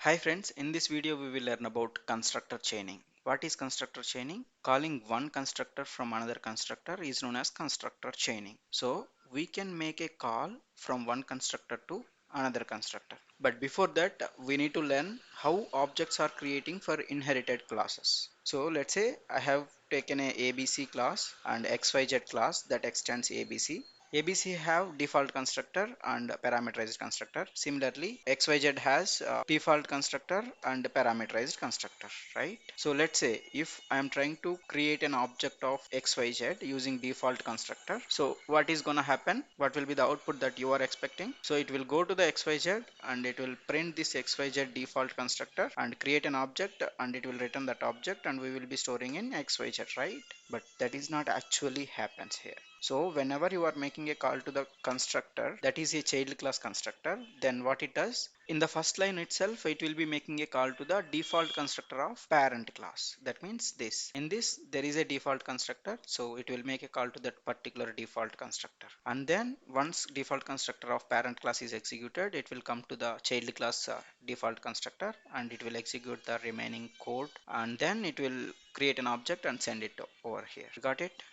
Hi friends, in this video we will learn about constructor chaining. What is constructor chaining? Calling one constructor from another constructor is known as constructor chaining. So we can make a call from one constructor to another constructor. But before that we need to learn how objects are creating for inherited classes. So let's say I have taken a ABC class and XYZ class that extends ABC. ABC have default constructor and parameterized constructor. Similarly, XYZ has default constructor and parameterized constructor, right? So let's say if I am trying to create an object of XYZ using default constructor, so what is gonna happen? What will be the output that you are expecting? So it will go to the XYZ and it will print this XYZ default constructor and create an object and it will return that object and we will be storing in XYZ, right? But that is not actually happens here. So whenever you are making a call to the constructor that is a child class constructor, then what it does in the first line itself, it will be making a call to the default constructor of parent class. That means this. In this, there is a default constructor, so it will make a call to that particular default constructor. And then once default constructor of parent class is executed, it will come to the child class default constructor and it will execute the remaining code and then it will create an object and send it over here. Got it?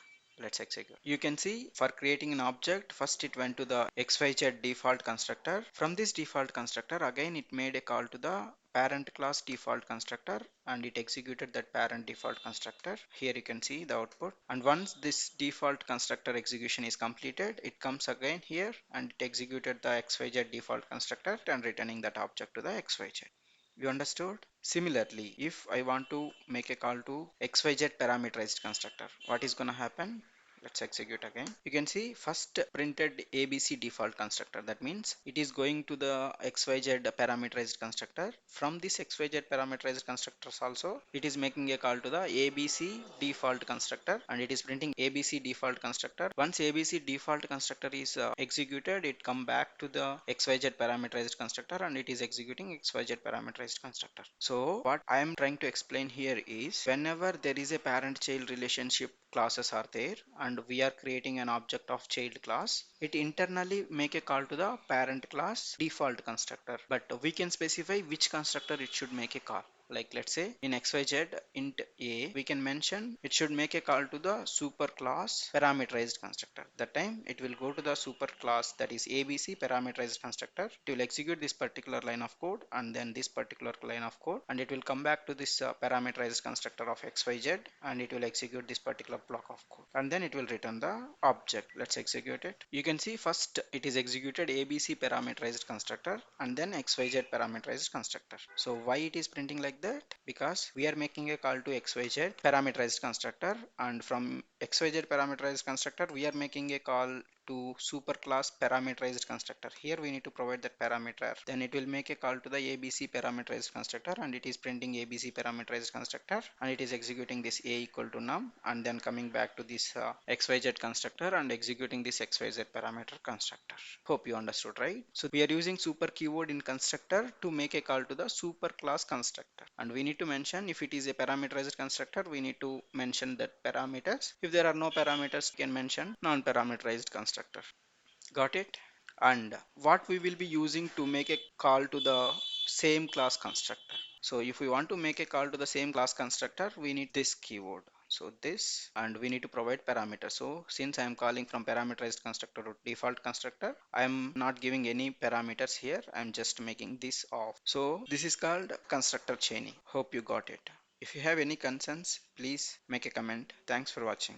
Let's execute. You can see for creating an object, first it went to the XYZ default constructor. From this default constructor, again it made a call to the parent class default constructor and it executed that parent default constructor. Here you can see the output. And once this default constructor execution is completed, it comes again here and it executed the XYZ default constructor and returning that object to the XYZ. You understood? Similarly, if I want to make a call to XYZ parameterized constructor, what is gonna happen? Let's execute again. You can see first printed ABC default constructor. That means it is going to the XYZ parameterized constructor. From this XYZ parameterized constructors also, it is making a call to the ABC default constructor and it is printing ABC default constructor. Once ABC default constructor is executed, it come back to the XYZ parameterized constructor and it is executing XYZ parameterized constructor. So what I am trying to explain here is whenever there is a parent child relationship classes are there and we are creating an object of child class, it internally make a call to the parent class default constructor, but we can specify which constructor it should make a call. Like let's say in XYZ int a, we can mention it should make a call to the super class parameterized constructor. That time it will go to the super class, that is ABC parameterized constructor. It will execute this particular line of code and then this particular line of code and it will come back to this parameterized constructor of XYZ and it will execute this particular block of code and then it will return the object. Let's execute it. You can see first it is executed ABC parameterized constructor and then XYZ parameterized constructor. So why it is printing like that? Because we are making a call to XYZ parameterized constructor and from XYZ parameterized constructor we are making a call to superclass parameterized constructor. Here we need to provide that parameter. Then it will make a call to the ABC parameterized constructor and it is printing ABC parameterized constructor and it is executing this a equal to num and then coming back to this XYZ constructor and executing this XYZ parameter constructor. Hope you understood, right? So we are using super keyword in constructor to make a call to the superclass constructor and we need to mention if it is a parameterized constructor, we need to mention that parameters. If there are no parameters, you can mention non-parameterized constructor. Got it? And what we will be using to make a call to the same class constructor. So if we want to make a call to the same class constructor, we need this keyword. So this, and we need to provide parameters. So since I am calling from parameterized constructor to default constructor, I am not giving any parameters here. I am just making this off. So this is called constructor chaining. Hope you got it. If you have any concerns, please make a comment. Thanks for watching.